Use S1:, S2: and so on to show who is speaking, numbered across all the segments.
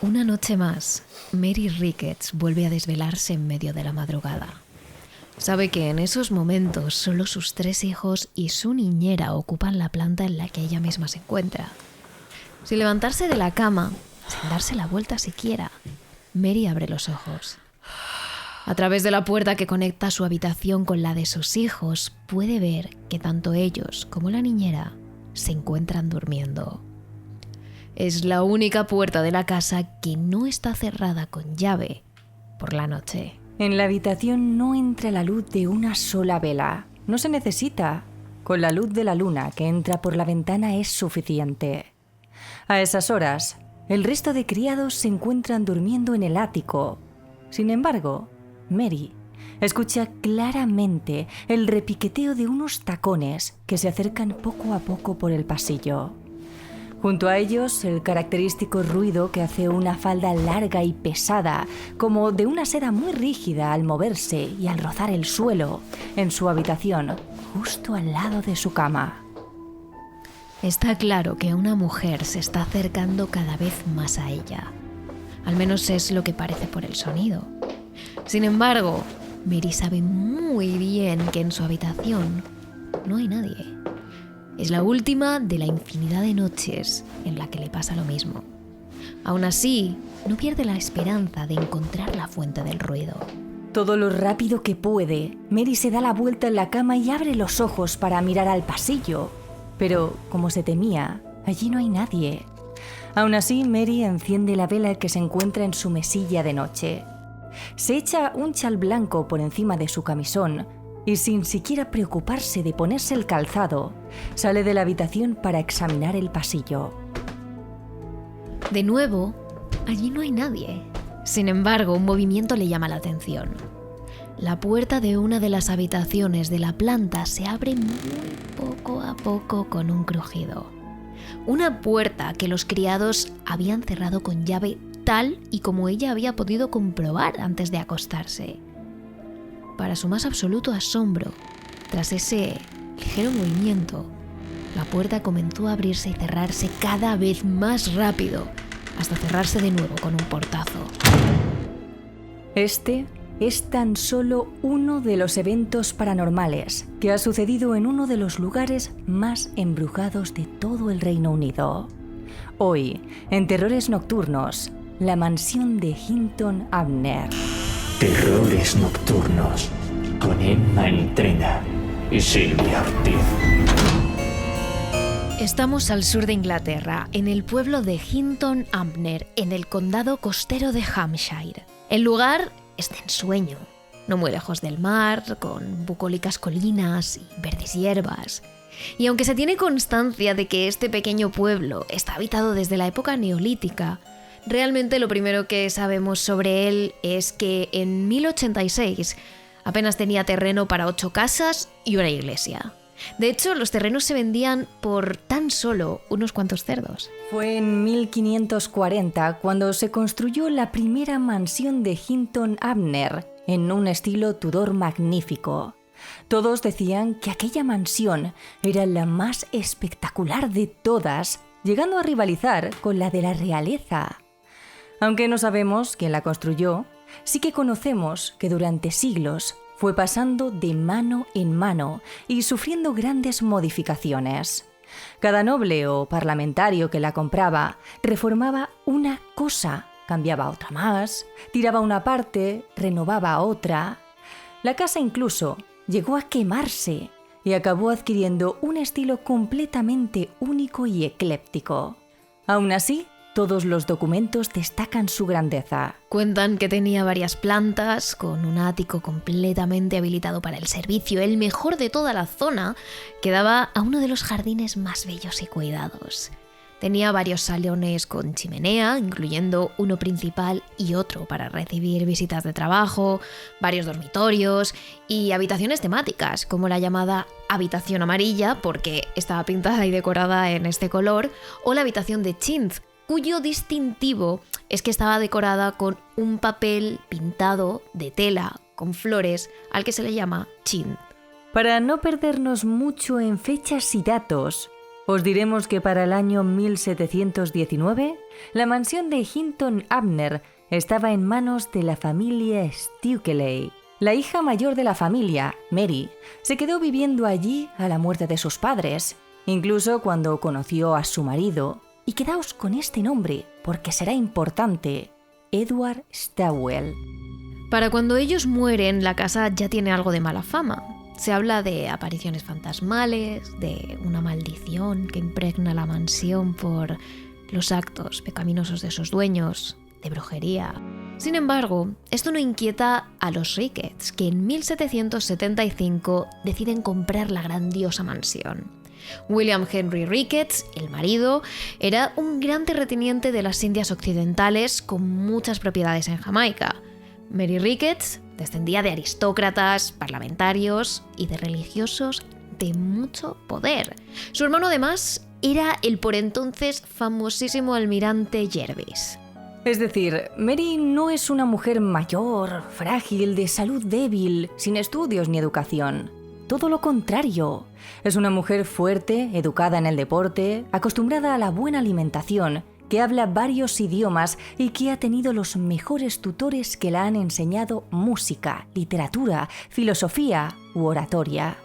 S1: Una noche más, Mary Ricketts vuelve a desvelarse en medio de la madrugada. Sabe que en esos momentos solo sus 3 hijos y su niñera ocupan la planta en la que ella misma se encuentra. Sin levantarse de la cama, sin darse la vuelta siquiera, Mary abre los ojos. A través de la puerta que conecta su habitación con la de sus hijos, puede ver que tanto ellos como la niñera se encuentran durmiendo. Es la única puerta de la casa que no está cerrada con llave por la noche.
S2: En la habitación no entra la luz de una sola vela. No se necesita. Con la luz de la luna que entra por la ventana es suficiente. A esas horas, el resto de criados se encuentran durmiendo en el ático. Sin embargo, Mary escucha claramente el repiqueteo de unos tacones que se acercan poco a poco por el pasillo. Junto a ellos, el característico ruido que hace una falda larga y pesada, como de una seda muy rígida al moverse y al rozar el suelo, en su habitación, justo al lado de su cama.
S1: Está claro que una mujer se está acercando cada vez más a ella. Al menos es lo que parece por el sonido. Sin embargo, Mary sabe muy bien que en su habitación no hay nadie. Es la última de la infinidad de noches en la que le pasa lo mismo. Aún así, no pierde la esperanza de encontrar la fuente del ruido.
S2: Todo lo rápido que puede, Mary se da la vuelta en la cama y abre los ojos para mirar al pasillo. Pero, como se temía, allí no hay nadie. Aún así, Mary enciende la vela que se encuentra en su mesilla de noche. Se echa un chal blanco por encima de su camisón y, sin siquiera preocuparse de ponerse el calzado, sale de la habitación para examinar el pasillo.
S1: De nuevo, allí no hay nadie. Sin embargo, un movimiento le llama la atención. La puerta de una de las habitaciones de la planta se abre muy poco a poco con un crujido. Una puerta que los criados habían cerrado con llave tal y como ella había podido comprobar antes de acostarse. Para su más absoluto asombro, tras ese ligero movimiento, la puerta comenzó a abrirse y cerrarse cada vez más rápido, hasta cerrarse de nuevo con un portazo.
S2: Este es tan solo uno de los eventos paranormales que ha sucedido en uno de los lugares más embrujados de todo el Reino Unido. Hoy, en Terrores Nocturnos, la mansión de Hinton Abner.
S3: Terrores Nocturnos, con Emma Entrena y Silvia Ortiz.
S1: Estamos al sur de Inglaterra, en el pueblo de Hinton Abner, en el condado costero de Hampshire. El lugar es de ensueño, no muy lejos del mar, con bucólicas colinas y verdes hierbas. Y aunque se tiene constancia de que este pequeño pueblo está habitado desde la época neolítica, realmente lo primero que sabemos sobre él es que en 1086 apenas tenía terreno para 8 casas y una iglesia. De hecho, los terrenos se vendían por tan solo unos cuantos cerdos.
S2: Fue en 1540 cuando se construyó la primera mansión de Hinton Abner en un estilo Tudor magnífico. Todos decían que aquella mansión era la más espectacular de todas, llegando a rivalizar con la de la realeza. Aunque no sabemos quién la construyó, sí que conocemos que durante siglos fue pasando de mano en mano y sufriendo grandes modificaciones. Cada noble o parlamentario que la compraba reformaba una cosa, cambiaba otra más, tiraba una parte, renovaba otra. La casa incluso llegó a quemarse y acabó adquiriendo un estilo completamente único y ecléptico. Aún así, todos los documentos destacan su grandeza.
S1: Cuentan que tenía varias plantas, con un ático completamente habilitado para el servicio, el mejor de toda la zona, que daba a uno de los jardines más bellos y cuidados. Tenía varios salones con chimenea, incluyendo uno principal y otro para recibir visitas de trabajo, varios dormitorios y habitaciones temáticas, como la llamada habitación amarilla, porque estaba pintada y decorada en este color, o la habitación de chintz, cuyo distintivo es que estaba decorada con un papel pintado de tela con flores al que se le llama chintz.
S2: Para no perdernos mucho en fechas y datos, Os diremos que para el año 1719, la mansión de Hinton Abner estaba en manos de la familia Stukeley. La hija mayor de la familia, Mary, se quedó viviendo allí a la muerte de sus padres, incluso cuando conoció a su marido, y quedaos con este nombre porque será importante, Edward Stawell.
S1: Para cuando ellos mueren, la casa ya tiene algo de mala fama. Se habla de apariciones fantasmales, de una maldición que impregna la mansión por los actos pecaminosos de sus dueños, de brujería. Sin embargo, esto no inquieta a los Ricketts, que en 1775 deciden comprar la grandiosa mansión. William Henry Ricketts, el marido, era un gran terrateniente de las Indias Occidentales con muchas propiedades en Jamaica. Mary Ricketts descendía de aristócratas, parlamentarios y de religiosos de mucho poder. Su hermano, además, era el por entonces famosísimo almirante Jervis.
S2: Es decir, Mary no es una mujer mayor, frágil, de salud débil, sin estudios ni educación. Todo lo contrario. Es una mujer fuerte, educada en el deporte, acostumbrada a la buena alimentación, que habla varios idiomas y que ha tenido los mejores tutores que la han enseñado música, literatura, filosofía u oratoria.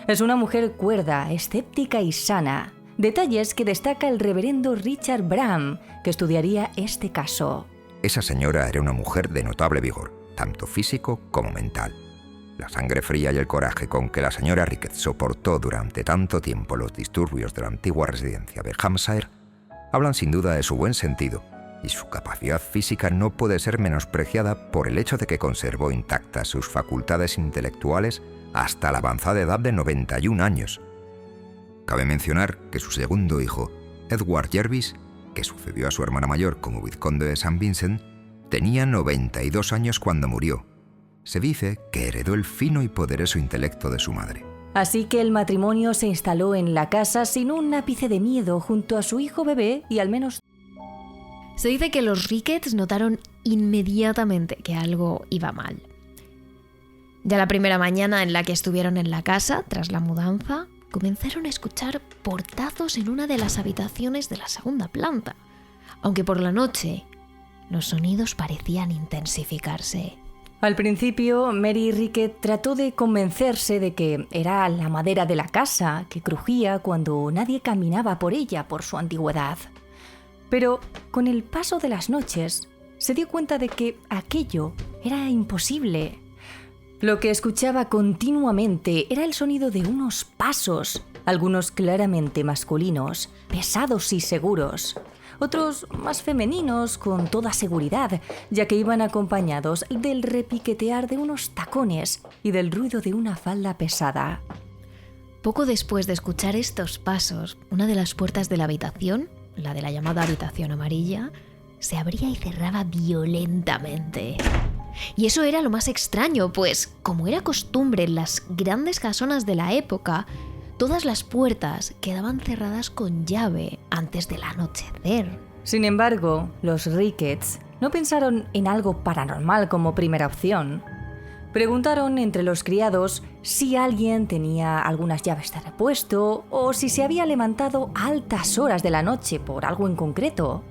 S2: Es una mujer cuerda, escéptica y sana. Detalles que destaca el reverendo Richard Braham, que estudiaría este caso.
S4: Esa señora era una mujer de notable vigor, tanto físico como mental. La sangre fría y el coraje con que la señora Ricketts soportó durante tanto tiempo los disturbios de la antigua residencia de Hampshire hablan sin duda de su buen sentido, y su capacidad física no puede ser menospreciada por el hecho de que conservó intactas sus facultades intelectuales hasta la avanzada edad de 91 años. Cabe mencionar que su segundo hijo, Edward Jervis, que sucedió a su hermana mayor como vizconde de St. Vincent, tenía 92 años cuando murió. Se dice que heredó el fino y poderoso intelecto de su madre.
S2: Así que el matrimonio se instaló en la casa sin un ápice de miedo junto a su hijo bebé y al menos...
S1: Se dice que los Ricketts notaron inmediatamente que algo iba mal. Ya la primera mañana en la que estuvieron en la casa, tras la mudanza, comenzaron a escuchar portazos en una de las habitaciones de la segunda planta, aunque por la noche los sonidos parecían intensificarse.
S2: Al principio, Mary Rickett trató de convencerse de que era la madera de la casa, que crujía cuando nadie caminaba por ella por su antigüedad. Pero con el paso de las noches, se dio cuenta de que aquello era imposible. Lo que escuchaba continuamente era el sonido de unos pasos, algunos claramente masculinos, pesados y seguros. Otros más femeninos con toda seguridad, ya que iban acompañados del repiquetear de unos tacones y del ruido de una falda pesada.
S1: Poco después de escuchar estos pasos, una de las puertas de la habitación, la de la llamada habitación amarilla, se abría y cerraba violentamente. Y eso era lo más extraño, pues, como era costumbre en las grandes casonas de la época, todas las puertas quedaban cerradas con llave antes del anochecer.
S2: Sin embargo, los Ricketts no pensaron en algo paranormal como primera opción. Preguntaron entre los criados si alguien tenía algunas llaves de repuesto o si se había levantado a altas horas de la noche por algo en concreto.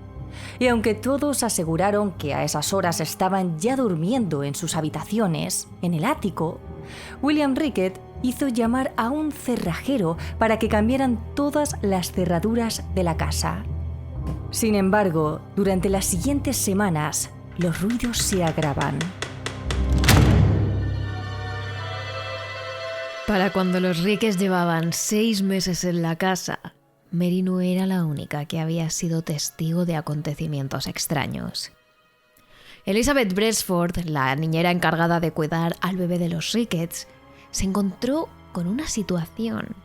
S2: Y aunque todos aseguraron que a esas horas estaban ya durmiendo en sus habitaciones, en el ático, William Rickett hizo llamar a un cerrajero para que cambiaran todas las cerraduras de la casa. Sin embargo, durante las siguientes semanas, los ruidos se agravan.
S1: Para cuando los Ricketts llevaban 6 meses en la casa, Mary no era la única que había sido testigo de acontecimientos extraños. Elizabeth Bresford, la niñera encargada de cuidar al bebé de los Ricketts, se encontró con una situación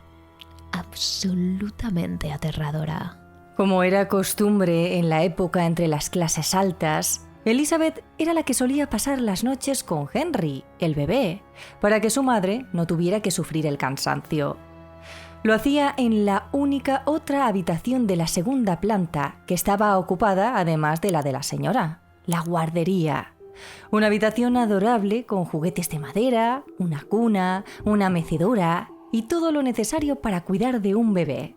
S1: absolutamente aterradora.
S2: Como era costumbre en la época entre las clases altas, Elizabeth era la que solía pasar las noches con Henry, el bebé, para que su madre no tuviera que sufrir el cansancio. Lo hacía en la única otra habitación de la segunda planta, que estaba ocupada además de la de la señora, la guardería. Una habitación adorable con juguetes de madera, una cuna, una mecedora y todo lo necesario para cuidar de un bebé.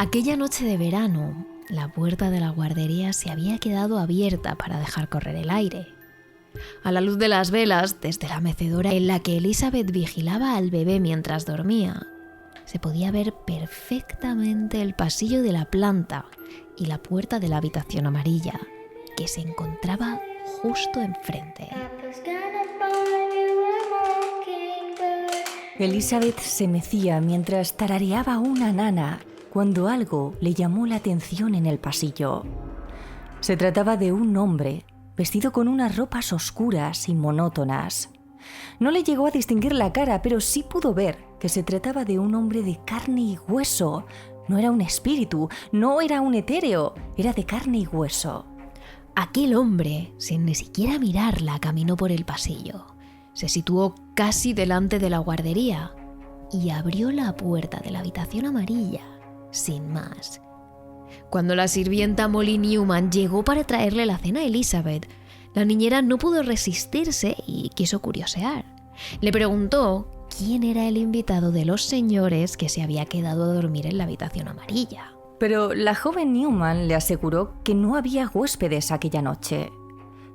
S1: Aquella noche de verano, la puerta de la guardería se había quedado abierta para dejar correr el aire. A la luz de las velas, desde la mecedora en la que Elizabeth vigilaba al bebé mientras dormía, se podía ver perfectamente el pasillo de la planta y la puerta de la habitación amarilla, que se encontraba justo enfrente.
S2: Elizabeth se mecía mientras tarareaba una nana cuando algo le llamó la atención en el pasillo. Se trataba de un hombre vestido con unas ropas oscuras y monótonas. No le llegó a distinguir la cara, pero sí pudo ver que se trataba de un hombre de carne y hueso. No era un espíritu, no era un etéreo, era de carne y hueso.
S1: Aquel hombre, sin ni siquiera mirarla, caminó por el pasillo. Se situó casi delante de la guardería y abrió la puerta de la habitación amarilla, sin más. Cuando la sirvienta Molly Newman llegó para traerle la cena a Elizabeth, la niñera no pudo resistirse y quiso curiosear. Le preguntó quién era el invitado de los señores que se había quedado a dormir en la habitación amarilla.
S2: Pero la joven Newman le aseguró que no había huéspedes aquella noche.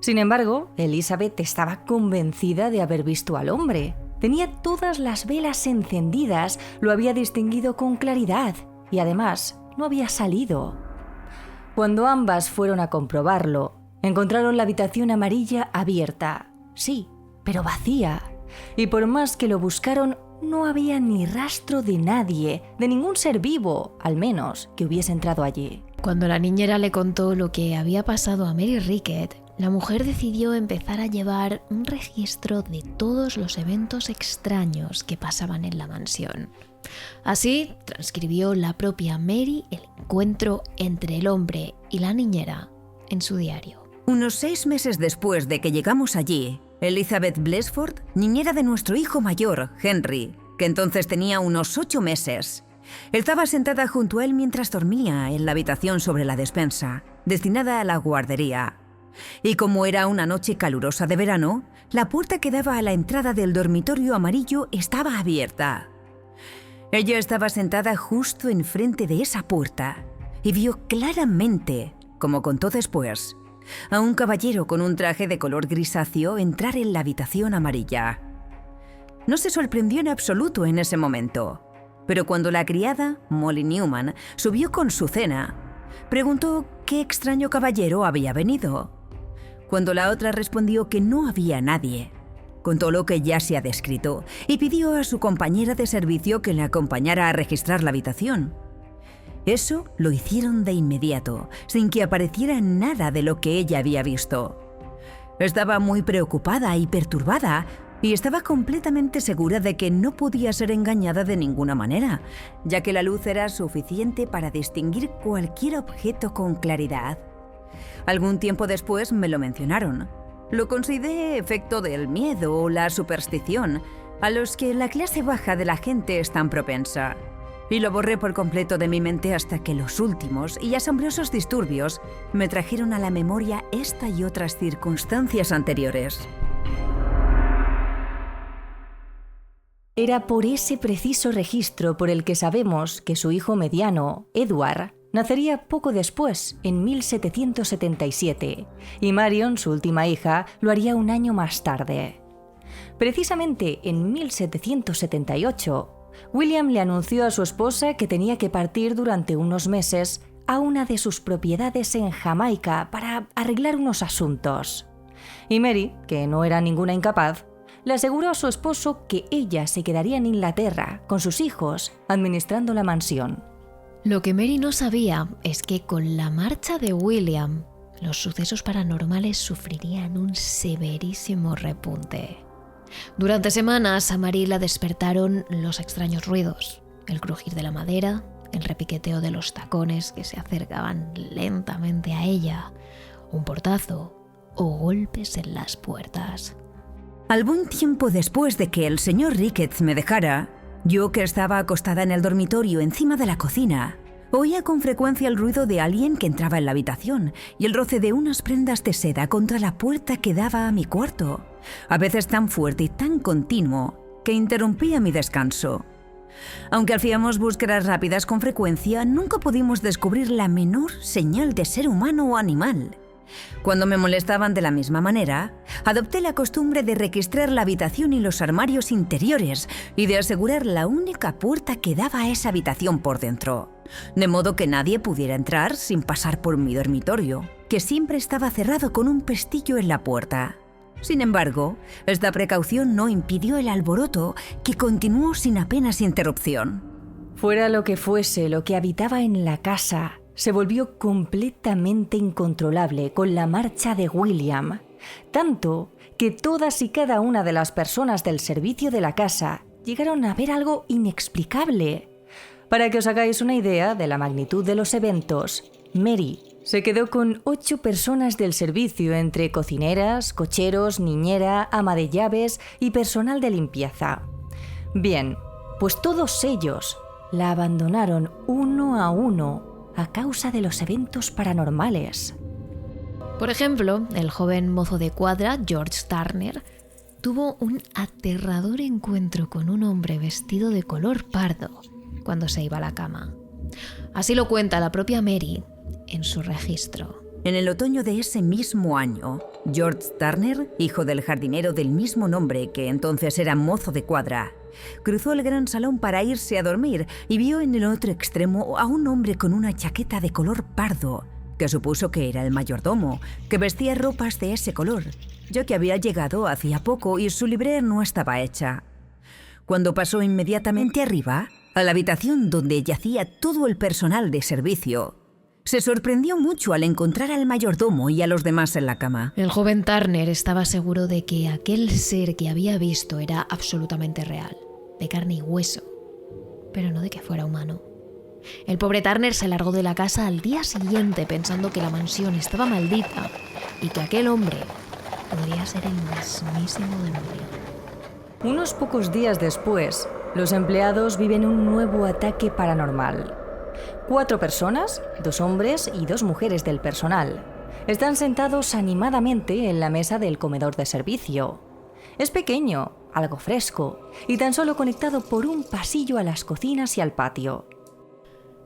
S2: Sin embargo, Elizabeth estaba convencida de haber visto al hombre. Tenía todas las velas encendidas, lo había distinguido con claridad y además no había salido. Cuando ambas fueron a comprobarlo, encontraron la habitación amarilla abierta. Sí, pero vacía. Y por más que lo buscaron, no había ni rastro de nadie, de ningún ser vivo, al menos, que hubiese entrado allí.
S1: Cuando la niñera le contó lo que había pasado a Mary Rickett, la mujer decidió empezar a llevar un registro de todos los eventos extraños que pasaban en la mansión. Así transcribió la propia Mary el encuentro entre el hombre y la niñera en su diario.
S5: Unos 6 meses después de que llegamos allí, Elizabeth Blesford, niñera de nuestro hijo mayor, Henry, que entonces tenía unos 8 meses, estaba sentada junto a él mientras dormía en la habitación sobre la despensa, destinada a la guardería. Y como era una noche calurosa de verano, la puerta que daba a la entrada del dormitorio amarillo estaba abierta. Ella estaba sentada justo enfrente de esa puerta y vio claramente, como contó después, a un caballero con un traje de color grisáceo entrar en la habitación amarilla. No se sorprendió en absoluto en ese momento, pero cuando la criada, Molly Newman, subió con su cena, preguntó qué extraño caballero había venido. Cuando la otra respondió que no había nadie, contó lo que ya se ha descrito y pidió a su compañera de servicio que le acompañara a registrar la habitación. Eso lo hicieron de inmediato, sin que apareciera nada de lo que ella había visto. Estaba muy preocupada y perturbada, y estaba completamente segura de que no podía ser engañada de ninguna manera, ya que la luz era suficiente para distinguir cualquier objeto con claridad. Algún tiempo después me lo mencionaron. Lo consideré efecto del miedo o la superstición, a los que la clase baja de la gente es tan propensa. Y lo borré por completo de mi mente hasta que los últimos y asombrosos disturbios me trajeron a la memoria esta y otras circunstancias anteriores.
S2: Era por ese preciso registro por el que sabemos que su hijo mediano, Edward, nacería poco después, en 1777, y Marion, su última hija, lo haría un año más tarde. Precisamente en 1778, William le anunció a su esposa que tenía que partir durante unos meses a una de sus propiedades en Jamaica para arreglar unos asuntos. Y Mary, que no era ninguna incapaz, le aseguró a su esposo que ella se quedaría en Inglaterra con sus hijos administrando la mansión.
S1: Lo que Mary no sabía es que con la marcha de William, los sucesos paranormales sufrirían un severísimo repunte. Durante semanas a Mary la despertaron los extraños ruidos, el crujir de la madera, el repiqueteo de los tacones que se acercaban lentamente a ella, un portazo o golpes en las puertas.
S5: Algún tiempo después de que el señor Ricketts me dejara, yo que estaba acostada en el dormitorio encima de la cocina, oía con frecuencia el ruido de alguien que entraba en la habitación y el roce de unas prendas de seda contra la puerta que daba a mi cuarto, a veces tan fuerte y tan continuo que interrumpía mi descanso. Aunque hacíamos búsquedas rápidas con frecuencia, nunca pudimos descubrir la menor señal de ser humano o animal. Cuando me molestaban de la misma manera, adopté la costumbre de registrar la habitación y los armarios interiores y de asegurar la única puerta que daba a esa habitación por dentro, de modo que nadie pudiera entrar sin pasar por mi dormitorio, que siempre estaba cerrado con un pestillo en la puerta. Sin embargo, esta precaución no impidió el alboroto, que continuó sin apenas interrupción.
S2: Fuera lo que fuese lo que habitaba en la casa, se volvió completamente incontrolable con la marcha de William, tanto que todas y cada una de las personas del servicio de la casa llegaron a ver algo inexplicable. Para que os hagáis una idea de la magnitud de los eventos, Mary se quedó con 8 personas del servicio entre cocineras, cocheros, niñera, ama de llaves y personal de limpieza. Bien, pues todos ellos la abandonaron uno a uno a causa de los eventos paranormales.
S1: Por ejemplo, el joven mozo de cuadra, George Turner, tuvo un aterrador encuentro con un hombre vestido de color pardo cuando se iba a la cama. Así lo cuenta la propia Mary en su registro.
S5: En el otoño de ese mismo año, George Turner, hijo del jardinero del mismo nombre que entonces era mozo de cuadra, cruzó el gran salón para irse a dormir y vio en el otro extremo a un hombre con una chaqueta de color pardo, que supuso que era el mayordomo, que vestía ropas de ese color, ya que había llegado hacía poco y su libreta no estaba hecha. Cuando pasó inmediatamente arriba, a la habitación donde yacía todo el personal de servicio, se sorprendió mucho al encontrar al mayordomo y a los demás en la cama.
S1: El joven Turner estaba seguro de que aquel ser que había visto era absolutamente real, de carne y hueso, pero no de que fuera humano. El pobre Turner se largó de la casa al día siguiente pensando que la mansión estaba maldita y que aquel hombre podría ser el mismísimo demonio.
S2: Unos pocos días después, los empleados viven un nuevo ataque paranormal. 4 personas, 2 hombres y 2 mujeres del personal, están sentados animadamente en la mesa del comedor de servicio. Es pequeño, algo fresco, y tan solo conectado por un pasillo a las cocinas y al patio.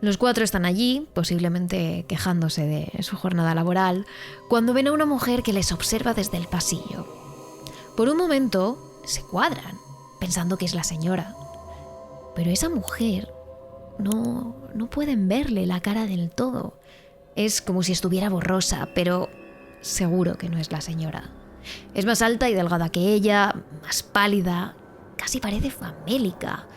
S1: Los 4 están allí, posiblemente quejándose de su jornada laboral, cuando ven a una mujer que les observa desde el pasillo. Por un momento se cuadran, pensando que es la señora. Pero esa mujer no pueden verle la cara del todo. Es como si estuviera borrosa, pero seguro que no es la señora. Es más alta y delgada que ella, más pálida, casi parece famélica.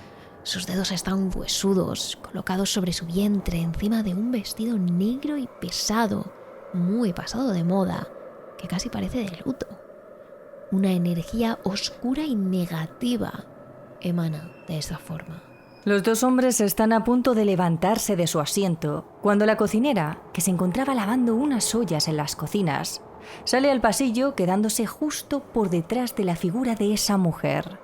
S1: Sus dedos están huesudos, colocados sobre su vientre, encima de un vestido negro y pesado, muy pasado de moda, que casi parece de luto. Una energía oscura y negativa emana de esa forma.
S2: Los 2 hombres están a punto de levantarse de su asiento cuando la cocinera, que se encontraba lavando unas ollas en las cocinas, sale al pasillo quedándose justo por detrás de la figura de esa mujer.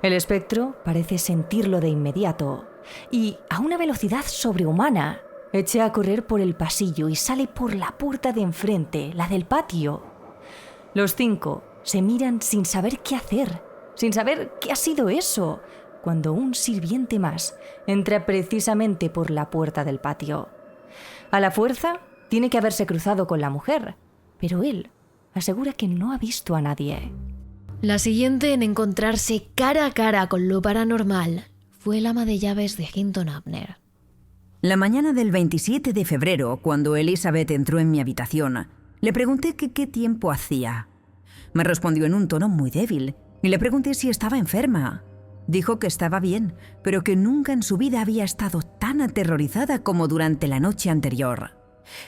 S2: El espectro parece sentirlo de inmediato y, a una velocidad sobrehumana, echa a correr por el pasillo y sale por la puerta de enfrente, la del patio. Los 5 se miran sin saber qué hacer, sin saber qué ha sido eso, cuando un sirviente más entra precisamente por la puerta del patio. A la fuerza, tiene que haberse cruzado con la mujer, pero él asegura que no ha visto a nadie.
S1: La siguiente en encontrarse cara a cara con lo paranormal fue el ama de llaves de Hinton Abner.
S5: La mañana del 27 de febrero, cuando Elizabeth entró en mi habitación, le pregunté que qué tiempo hacía. Me respondió en un tono muy débil y le pregunté si estaba enferma. Dijo que estaba bien, pero que nunca en su vida había estado tan aterrorizada como durante la noche anterior,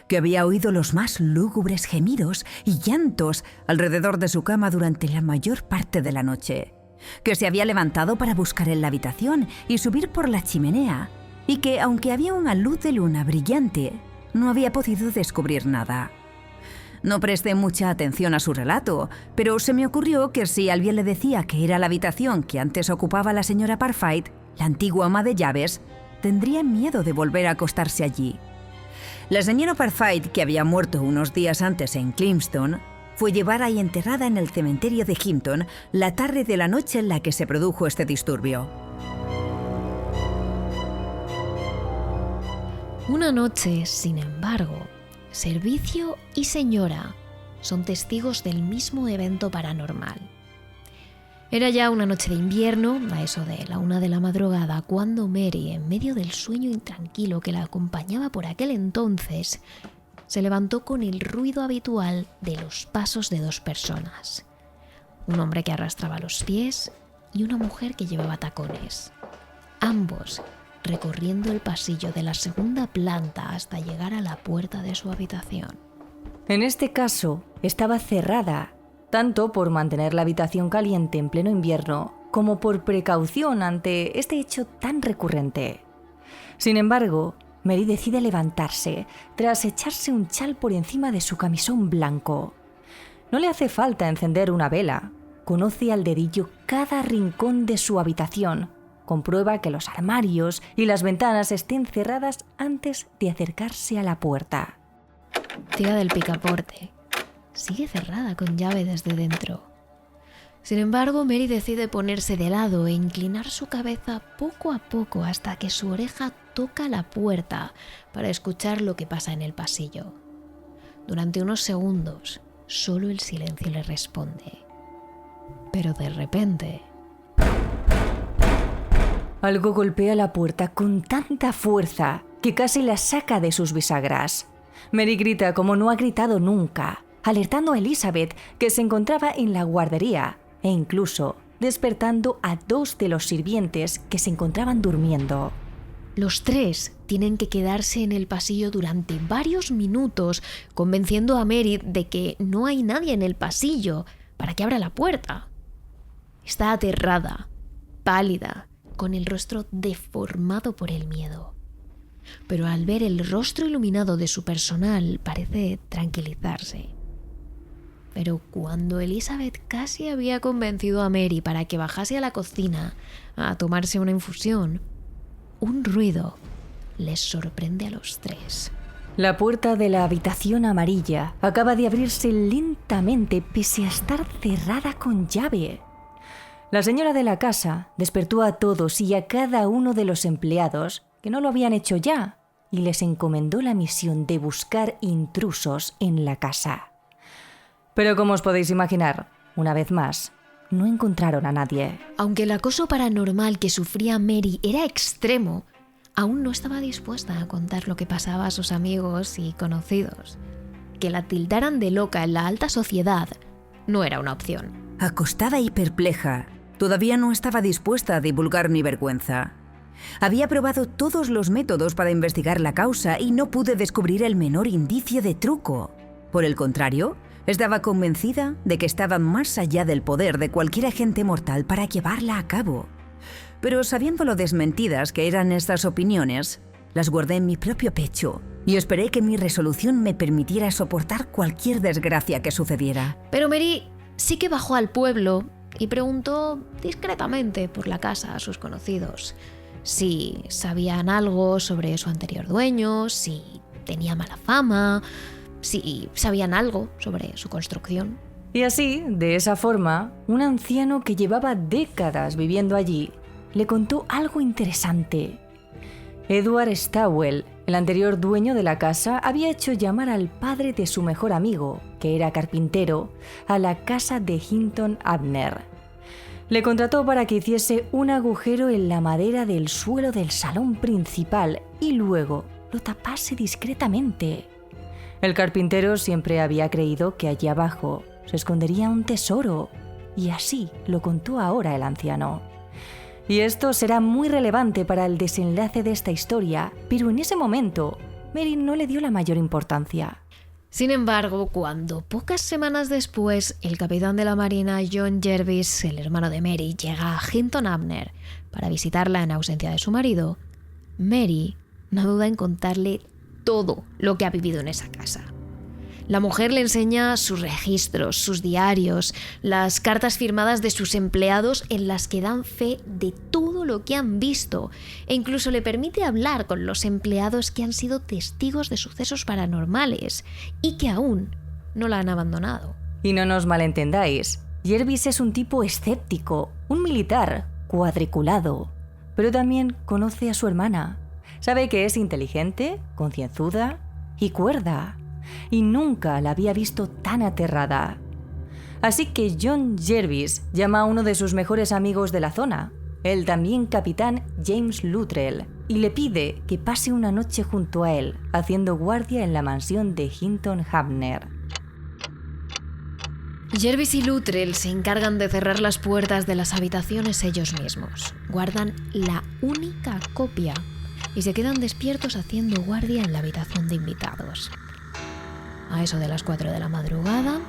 S5: que había oído los más lúgubres gemidos y llantos alrededor de su cama durante la mayor parte de la noche, que se había levantado para buscar en la habitación y subir por la chimenea, y que, aunque había una luz de luna brillante, no había podido descubrir nada. No presté mucha atención a su relato, pero se me ocurrió que si alguien le decía que era la habitación que antes ocupaba la señora Parfitt, la antigua ama de llaves, tendría miedo de volver a acostarse allí. La señora Parfitt, que había muerto unos días antes en Climston, fue llevada y enterrada en el cementerio de Hinton la tarde de la noche en la que se produjo este disturbio.
S1: Una noche, sin embargo, Servicio y señora son testigos del mismo evento paranormal. Era ya una noche de invierno, a eso de la 1 de la madrugada, cuando Mary, en medio del sueño intranquilo que la acompañaba por aquel entonces, se levantó con el ruido habitual de los pasos de 2 personas. Un hombre que arrastraba los pies y una mujer que llevaba tacones. Ambos recorriendo el pasillo de la 2ª planta hasta llegar a la puerta de su habitación.
S2: En este caso, estaba cerrada, tanto por mantener la habitación caliente en pleno invierno, como por precaución ante este hecho tan recurrente. Sin embargo, Mary decide levantarse tras echarse un chal por encima de su camisón blanco. No le hace falta encender una vela. Conoce al dedillo cada rincón de su habitación. Comprueba que los armarios y las ventanas estén cerradas antes de acercarse a la puerta.
S1: Tira del picaporte. Sigue cerrada con llave desde dentro. Sin embargo, Mary decide ponerse de lado e inclinar su cabeza poco a poco hasta que su oreja toca la puerta para escuchar lo que pasa en el pasillo. Durante unos segundos, solo el silencio le responde. Pero de repente...
S2: algo golpea la puerta con tanta fuerza que casi la saca de sus bisagras. Mary grita como no ha gritado nunca, alertando a Elizabeth, que se encontraba en la guardería, e incluso despertando a 2 de los sirvientes que se encontraban durmiendo.
S1: Los 3 tienen que quedarse en el pasillo durante varios minutos, convenciendo a Mary de que no hay nadie en el pasillo para que abra la puerta. Está aterrada, pálida, con el rostro deformado por el miedo. Pero al ver el rostro iluminado de su personal, parece tranquilizarse. Pero cuando Elizabeth casi había convencido a Mary para que bajase a la cocina a tomarse una infusión, un ruido les sorprende a los 3.
S2: La puerta de la habitación amarilla acaba de abrirse lentamente pese a estar cerrada con llave. La señora de la casa despertó a todos y a cada uno de los empleados que no lo habían hecho ya y les encomendó la misión de buscar intrusos en la casa. Pero como os podéis imaginar, una vez más, no encontraron a nadie.
S1: Aunque el acoso paranormal que sufría Mary era extremo, aún no estaba dispuesta a contar lo que pasaba a sus amigos y conocidos. Que la tildaran de loca en la alta sociedad no era una opción.
S5: Acostada y perpleja, todavía no estaba dispuesta a divulgar mi vergüenza. Había probado todos los métodos para investigar la causa y no pude descubrir el menor indicio de truco. Por el contrario, estaba convencida de que estaba más allá del poder de cualquier agente mortal para llevarla a cabo. Pero sabiendo lo desmentidas que eran estas opiniones, las guardé en mi propio pecho y esperé que mi resolución me permitiera soportar cualquier desgracia que sucediera.
S1: Pero Mary sí que bajó al pueblo y preguntó discretamente por la casa a sus conocidos. Si sabían algo sobre su anterior dueño, si tenía mala fama, si sabían algo sobre su construcción.
S2: Y así, de esa forma, un anciano que llevaba décadas viviendo allí le contó algo interesante. Edward Stawell, el anterior dueño de la casa, había hecho llamar al padre de su mejor amigo, que era carpintero, a la casa de Hinton Abner. Le contrató para que hiciese un agujero en la madera del suelo del salón principal y luego lo tapase discretamente. El carpintero siempre había creído que allí abajo se escondería un tesoro, y así lo contó ahora el anciano. Y esto será muy relevante para el desenlace de esta historia, pero en ese momento Mary no le dio la mayor importancia.
S1: Sin embargo, cuando pocas semanas después el capitán de la marina John Jervis, el hermano de Mary, llega a Hinton Abner para visitarla en ausencia de su marido, Mary no duda en contarle todo lo que ha vivido en esa casa. La mujer le enseña sus registros, sus diarios, las cartas firmadas de sus empleados en las que dan fe de todo lo que han visto, e incluso le permite hablar con los empleados que han sido testigos de sucesos paranormales y que aún no la han abandonado.
S2: Y no nos malentendáis, Jervis es un tipo escéptico, un militar cuadriculado, pero también conoce a su hermana. Sabe que es inteligente, concienzuda y cuerda, y nunca la había visto tan aterrada. Así que John Jervis llama a uno de sus mejores amigos de la zona, el también capitán James Luttrell, y le pide que pase una noche junto a él, haciendo guardia en la mansión de Hinton Habner.
S1: Jervis y Luttrell se encargan de cerrar las puertas de las habitaciones ellos mismos. Guardan la única copia y se quedan despiertos haciendo guardia en la habitación de invitados. A eso de las 4 de la madrugada,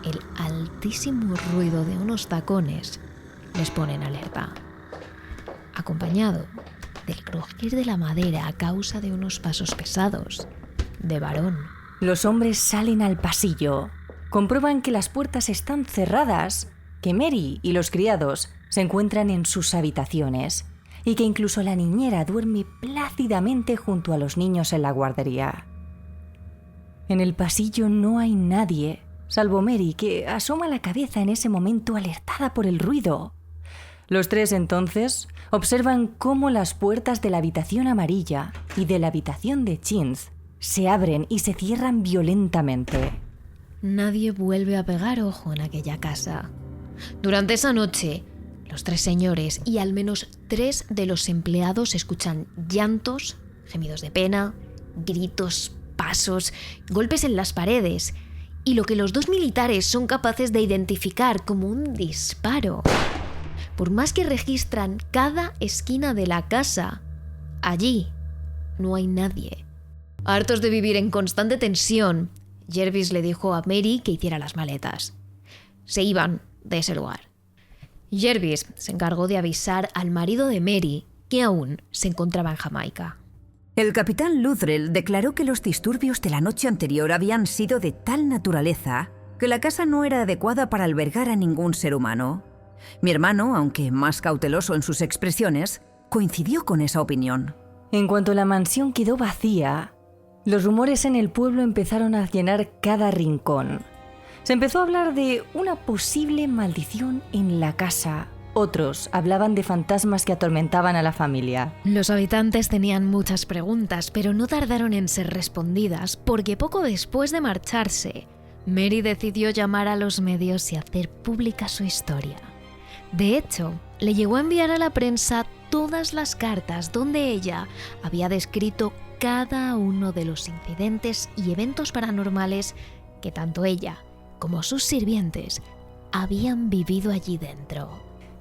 S1: el altísimo ruido de unos tacones les pone en alerta, acompañado del crujir de la madera a causa de unos pasos pesados de varón.
S2: Los hombres salen al pasillo, comprueban que las puertas están cerradas, que Mary y los criados se encuentran en sus habitaciones y que incluso la niñera duerme plácidamente junto a los niños en la guardería. En el pasillo no hay nadie, salvo Mary, que asoma la cabeza en ese momento alertada por el ruido. Los tres entonces observan cómo las puertas de la habitación amarilla y de la habitación de Chintz se abren y se cierran violentamente.
S1: Nadie vuelve a pegar ojo en aquella casa. Durante esa noche, los 3 señores y al menos 3 de los empleados escuchan llantos, gemidos de pena, gritos, pasos, golpes en las paredes y lo que los 2 militares son capaces de identificar como un disparo. Por más que registran cada esquina de la casa, allí no hay nadie. Hartos de vivir en constante tensión, Jervis le dijo a Mary que hiciera las maletas. Se iban de ese lugar. Jervis se encargó de avisar al marido de Mary que aún se encontraba en Jamaica.
S5: El capitán Luttrell declaró que los disturbios de la noche anterior habían sido de tal naturaleza que la casa no era adecuada para albergar a ningún ser humano. Mi hermano, aunque más cauteloso en sus expresiones, coincidió con esa opinión.
S2: En cuanto la mansión quedó vacía, los rumores en el pueblo empezaron a llenar cada rincón. Se empezó a hablar de una posible maldición en la casa. Otros hablaban de fantasmas que atormentaban a la familia.
S1: Los habitantes tenían muchas preguntas, pero no tardaron en ser respondidas, porque poco después de marcharse, Mary decidió llamar a los medios y hacer pública su historia. De hecho, le llegó a enviar a la prensa todas las cartas donde ella había descrito cada uno de los incidentes y eventos paranormales que tanto ella como sus sirvientes habían vivido allí dentro.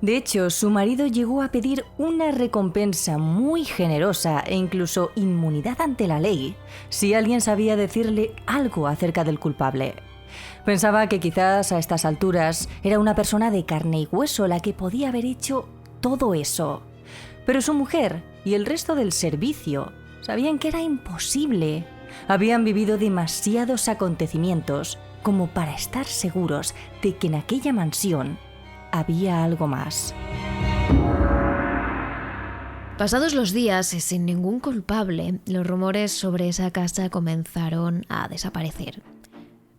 S2: De hecho, su marido llegó a pedir una recompensa muy generosa e incluso inmunidad ante la ley si alguien sabía decirle algo acerca del culpable. Pensaba que quizás a estas alturas era una persona de carne y hueso la que podía haber hecho todo eso. Pero su mujer y el resto del servicio sabían que era imposible. Habían vivido demasiados acontecimientos como para estar seguros de que en aquella mansión había algo más.
S1: Pasados los días y sin ningún culpable, los rumores sobre esa casa comenzaron a desaparecer.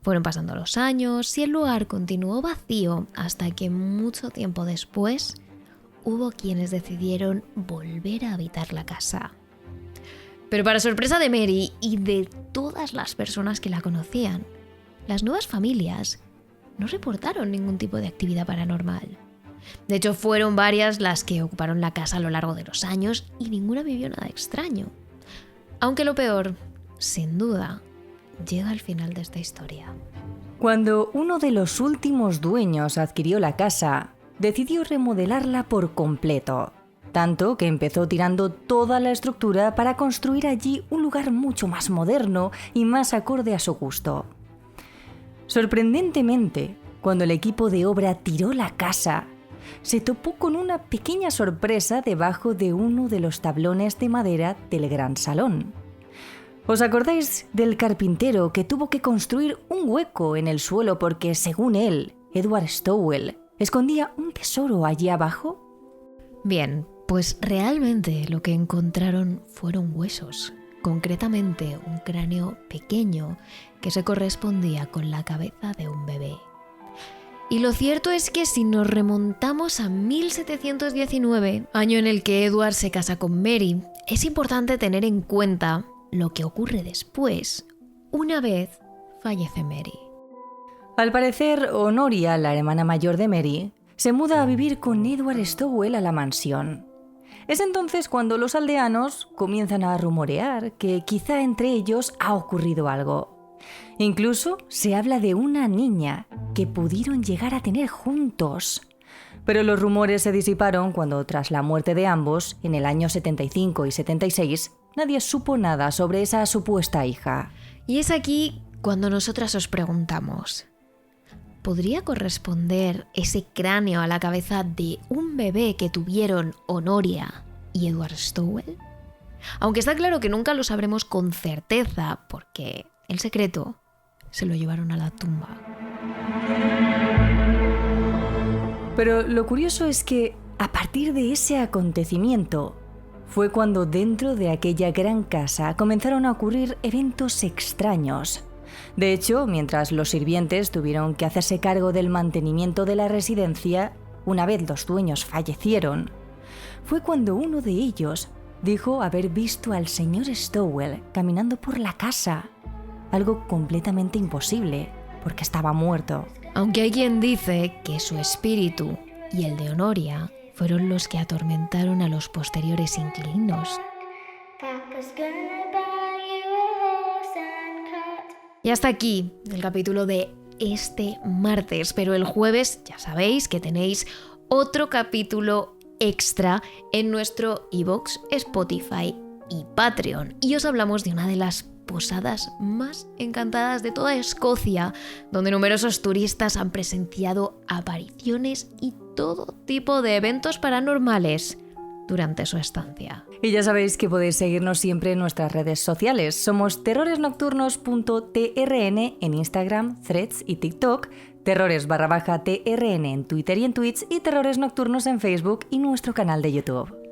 S1: Fueron pasando los años y el lugar continuó vacío hasta que mucho tiempo después hubo quienes decidieron volver a habitar la casa. Pero para sorpresa de Mary y de todas las personas que la conocían, las nuevas familias no reportaron ningún tipo de actividad paranormal. De hecho, fueron varias las que ocuparon la casa a lo largo de los años y ninguna vivió nada extraño. Aunque lo peor, sin duda, llega al final de esta historia.
S2: Cuando uno de los últimos dueños adquirió la casa, decidió remodelarla por completo, tanto que empezó tirando toda la estructura para construir allí un lugar mucho más moderno y más acorde a su gusto. Sorprendentemente, cuando el equipo de obra tiró la casa, se topó con una pequeña sorpresa debajo de uno de los tablones de madera del gran salón. ¿Os acordáis del carpintero que tuvo que construir un hueco en el suelo porque, según él, Edward Stowell, escondía un tesoro allí abajo?
S1: Bien, pues realmente lo que encontraron fueron huesos, concretamente un cráneo pequeño que se correspondía con la cabeza de un bebé. Y lo cierto es que si nos remontamos a 1719, año en el que Edward se casa con Mary, es importante tener en cuenta lo que ocurre después, una vez fallece Mary.
S2: Al parecer, Honoria, la hermana mayor de Mary, se muda a vivir con Edward Stowell a la mansión. Es entonces cuando los aldeanos comienzan a rumorear que quizá entre ellos ha ocurrido algo. Incluso se habla de una niña que pudieron llegar a tener juntos. Pero los rumores se disiparon cuando, tras la muerte de ambos, en el año 75 y 76, nadie supo nada sobre esa supuesta hija.
S1: Y es aquí cuando nosotras os preguntamos, ¿podría corresponder ese cráneo a la cabeza de un bebé que tuvieron Honoria y Edward Stowell? Aunque está claro que nunca lo sabremos con certeza, porque el secreto se lo llevaron a la tumba.
S2: Pero lo curioso es que, a partir de ese acontecimiento, fue cuando dentro de aquella gran casa comenzaron a ocurrir eventos extraños. De hecho, mientras los sirvientes tuvieron que hacerse cargo del mantenimiento de la residencia, una vez los dueños fallecieron, fue cuando uno de ellos dijo haber visto al señor Stowell caminando por la casa. Algo completamente imposible, porque estaba muerto.
S1: Aunque hay quien dice que su espíritu y el de Honoria fueron los que atormentaron a los posteriores inquilinos. Y hasta aquí el capítulo de este martes, pero el jueves ya sabéis que tenéis otro capítulo extra en nuestro iVoox, Spotify y Patreon. Y os hablamos de una de las posadas más encantadas de toda Escocia, donde numerosos turistas han presenciado apariciones y todo tipo de eventos paranormales durante su estancia.
S2: Y ya sabéis que podéis seguirnos siempre en nuestras redes sociales. Somos terroresnocturnos.trn en Instagram, Threads y TikTok, terrores_TRN en Twitter y en Twitch y Terrores Nocturnos en Facebook y nuestro canal de YouTube.